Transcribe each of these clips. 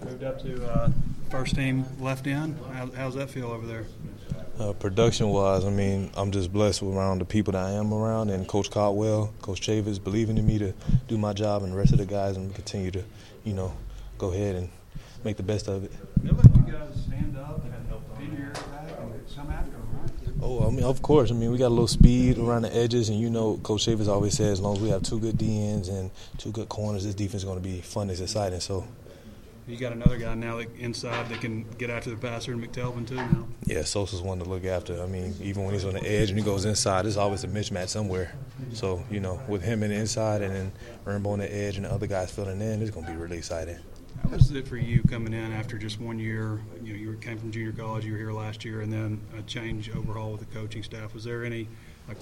Moved up to first team left end. How's that feel over there? Production-wise, I mean, I'm just blessed around the people that I am around, and Coach Caldwell, Coach Chavis believing in me to do my job, and the rest of the guys and continue to, go ahead and make the best of it. It looked like you guys stand up and pin your back and come after them, right? Oh, I mean, of course. I mean, we got a little speed around the edges, and Coach Chavis always says, as long as we have two good DNs and two good corners, this defense is going to be fun and exciting. So. You got another guy now inside that can get after the passer, and McTelvin too now. Yeah, Sosa's one to look after. I mean, even when he's on the edge and he goes inside, there's always a mismatch somewhere. So, with him in the inside and then Ernbo on the edge and the other guys filling in, it's going to be really exciting. How was it for you coming in after just 1 year? You came from junior college, you were here last year, and then a change overhaul with the coaching staff. Was there any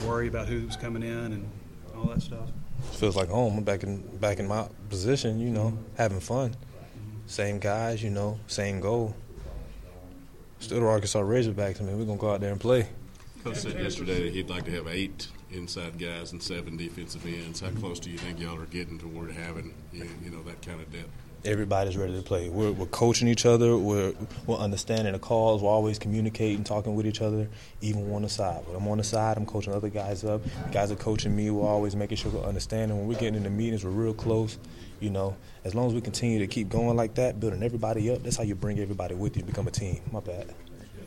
worry about who was coming in and all that stuff? It feels like home. I'm back in my position, having fun. Same guys, same goal. Still the Arkansas Razorbacks. I mean, we're going to go out there and play. Coach said yesterday that he'd like to have 8 inside guys and 7 defensive ends. How close do you think y'all are getting toward having, that kind of depth? Everybody's ready to play. We're coaching each other. We're understanding the calls. We're always communicating, talking with each other, even on the side. When I'm on the side, I'm coaching other guys up. The guys are coaching me. We're always making sure we're understanding. When we're getting in the meetings, we're real close. As long as we continue to keep going like that, building everybody up, that's how you bring everybody with you and become a team. My bad.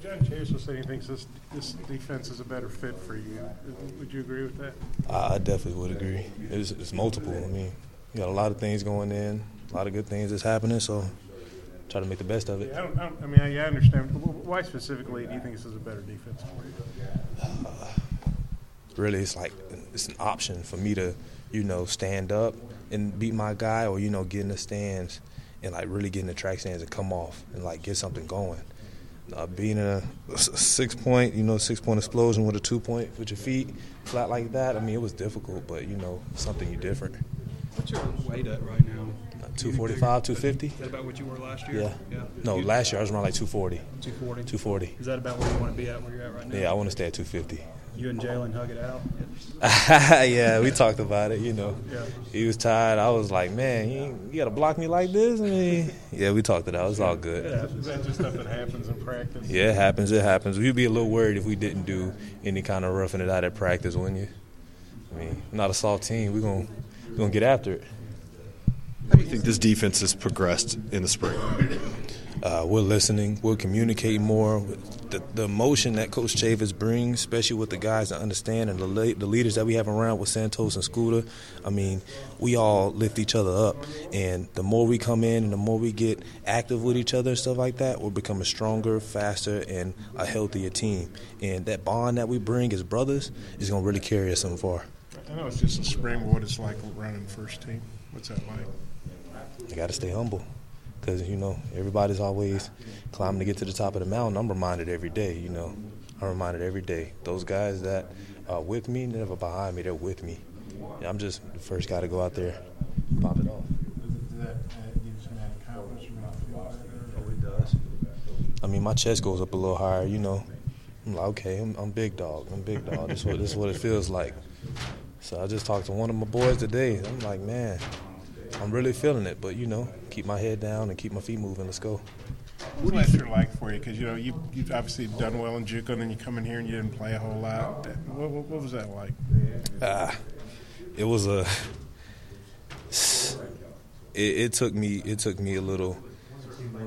John Chase was saying he thinks this defense is a better fit for you. Would you agree with that? I definitely would agree. It's multiple. I mean, you got a lot of things going in, a lot of good things that's happening, so try to make the best of it. Yeah, I understand. Why specifically do you think this is a better defense for you? Really, it's an option for me to, stand up and beat my guy, or, get in the stands and, really get in the track stands and come off and, get something going. Being in a 6-point, 6-point explosion with a 2-point with your feet flat like that, I mean, it was difficult, but, something different. What's your weight at right now? 245, 250. Is that about what you were last year? Yeah. No, last year I was around 240. 240? 240. Is that about where you want to be at, where you're at right now? Yeah, I want to stay at 250. You and Jalen hug it out? Yeah, we talked about it, Yeah. He was tired. I was like, man, you got to block me like this? I mean, yeah, we talked it out. It's all good. Yeah, is that just stuff that happens in practice? Yeah, it happens. We'd be a little worried if we didn't do any kind of roughing it out at practice, wouldn't you? I mean, not a soft team. We're gonna get after it. How do you think this defense has progressed in the spring? We're listening. We're communicating more. The emotion that Coach Chavis brings, especially with the guys that understand and the leaders that we have around with Santos and Scooter, I mean, we all lift each other up. And the more we come in and the more we get active with each other and stuff like that, we're becoming stronger, faster, and a healthier team. And that bond that we bring as brothers is going to really carry us so far. I know it's just a spring, but what it's like running first team. What's that like? You got to stay humble. Because, everybody's always climbing to get to the top of the mountain. I'm reminded every day, I'm reminded every day. Those guys that are with me, they're never behind me, they're with me. I'm just the first guy to go out there and pop it off. Does that give you some added confidence from outfield? Oh, it does. I mean, my chest goes up a little higher, I'm like, okay, I'm big dog. This is what it feels like. So I just talked to one of my boys today. I'm like, man, I'm really feeling it, but, keep my head down and keep my feet moving. Let's go. What was last year like for you? Because, you've obviously done well in JUCO, and then you come in here and you didn't play a whole lot. What was that like? It was it took me a little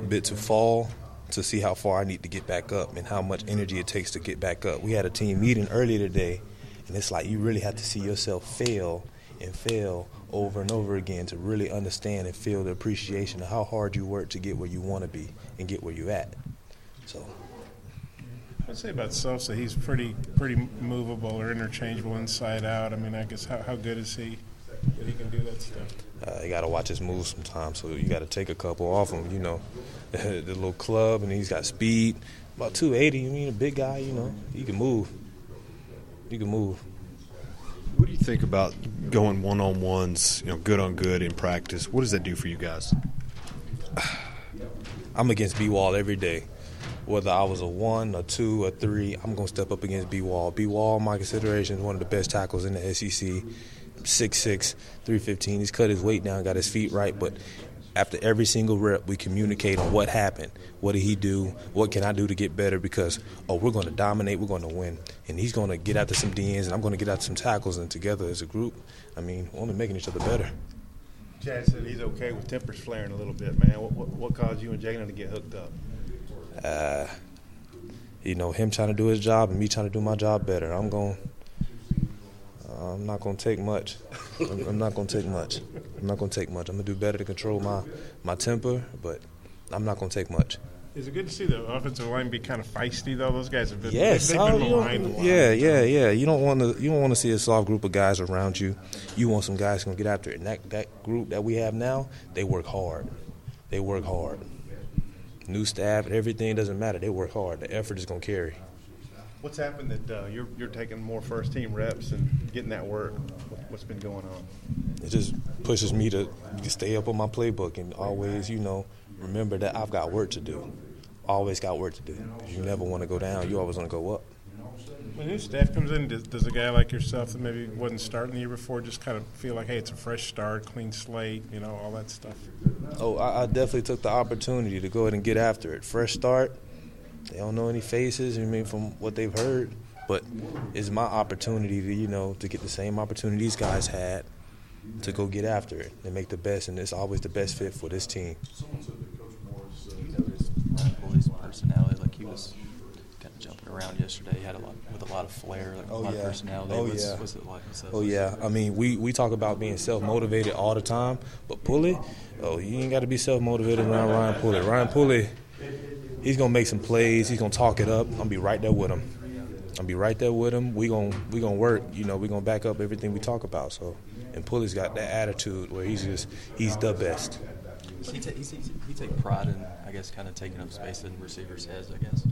bit to fall to see how far I need to get back up and how much energy it takes to get back up. We had a team meeting earlier today, and it's like you really have to see yourself fail and fail over and over again to really understand and feel the appreciation of how hard you work to get where you want to be and get where you're at. So I'd say about Sosa, he's pretty movable or interchangeable inside out. I mean, I guess how good is he that he can do that stuff? You got to watch his moves sometimes, so you got to take a couple off him, the little club, and he's got speed. About 280, I mean, a big guy, he can move. He can move. What do you think about going one-on-ones, good on good in practice? What does that do for you guys? I'm against B-Wall every day. Whether I was a 1, a 2, a 3, I'm going to step up against B-Wall. B-Wall, my consideration, is one of the best tackles in the SEC. 6'6", 315. He's cut his weight down, got his feet right, but after every single rep, we communicate on what happened. What did he do? What can I do to get better? Because, we're going to dominate. We're going to win. And he's going to get after some DNs, and I'm going to get after some tackles. And together as a group, we're only making each other better. Chad said he's okay with tempers flaring a little bit, man. What caused you and Jalen to get hooked up? Him trying to do his job and me trying to do my job better. I'm not going to take much. I'm not going to take much. I'm going to do better to control my temper, but I'm not going to take much. Is it good to see the offensive line be kind of feisty, though? Those guys have been, yes. they've been maligned a lot. Yeah. You don't want to see a soft group of guys around you. You want some guys who going to get after it. And that group that we have now, they work hard. New staff, everything doesn't matter. They work hard. The effort is going to carry. What's happened that you're taking more first-team reps and getting that work? What's been going on? It just pushes me to stay up on my playbook and always, remember that I've got work to do. Always got work to do. You never want to go down. You always want to go up. When new staff comes in, does a guy like yourself that maybe wasn't starting the year before just kind of feel like, hey, it's a fresh start, clean slate, all that stuff? I definitely took the opportunity to go ahead and get after it. Fresh start. They don't know any faces, from what they've heard. But it's my opportunity to get the same opportunity these guys had to go get after it and make the best, and it's always the best fit for this team. You noticed Ryan Pulley's personality, like he was kind of jumping around yesterday. He had a lot of flair, a lot of personality. What's it like? We talk about being self-motivated all the time, but Pulley, you ain't got to be self-motivated around Ryan Pulley. Ryan Pulley, he's gonna make some plays. He's gonna talk it up. I'm gonna be right there with him. We gonna work. We gonna back up everything we talk about. So, and Pulley's got that attitude where he's the best. He take pride in, I guess, kind of taking up space in receivers' heads, I guess.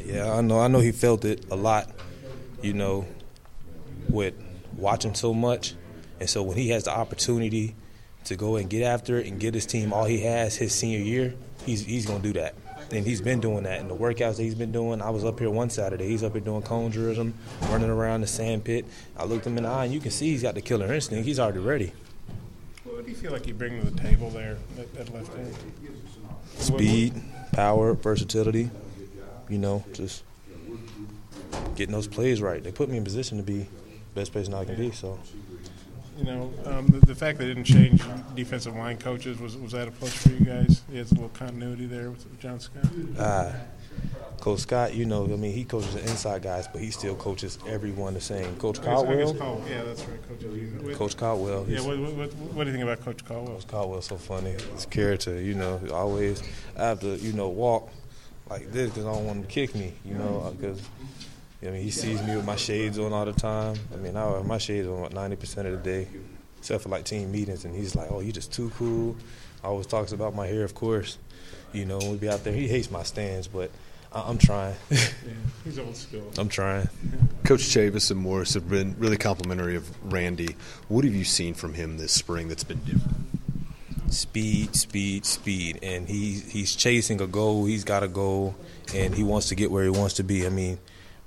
Yeah, I know he felt it a lot, with watching so much. And so when he has the opportunity to go and get after it and get his team all he has his senior year, he's going to do that. And he's been doing that. And the workouts that he's been doing, I was up here one Saturday. He's up here doing cone drills, running around the sand pit. I looked him in the eye, and you can see he's got the killer instinct. He's already ready. What do you feel like you bring to the table there at left end? Speed, power, versatility, just getting those plays right. They put me in position to be the best person I can be. So, the fact they didn't change defensive line coaches, was that a plus for you guys? He has a little continuity there with John Scott? Coach Scott, he coaches the inside guys, but he still coaches everyone the same. Coach Caldwell? Yeah, that's right. Coach Caldwell. Yeah, what do you think about Coach Caldwell? Coach Caldwell's so funny. His character, always I have to, walk like this because I don't want him to kick me, because he sees me with my shades on all the time. I have my shades on 90% of the day, except for team meetings, and he's like, "Oh, you just too cool." Always talks about my hair, of course. When we be out there, he hates my stands, but I'm trying. Yeah, he's old school. I'm trying. Coach Chavis and Morris have been really complimentary of Randy. What have you seen from him this spring that's been different? Speed, and he's chasing a goal. He's got a goal, and he wants to get where he wants to be.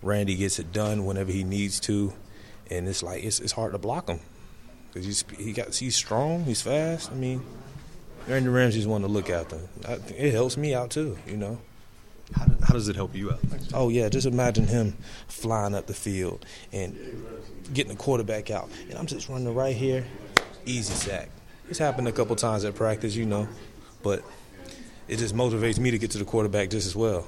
Randy gets it done whenever he needs to, and it's hard to block him because he's strong, he's fast. Randy Ramsey's one to look after. It helps me out too, How does it help you out? Oh, yeah, just imagine him flying up the field and getting the quarterback out. And I'm just running right here, easy sack. It's happened a couple times at practice, but it just motivates me to get to the quarterback just as well.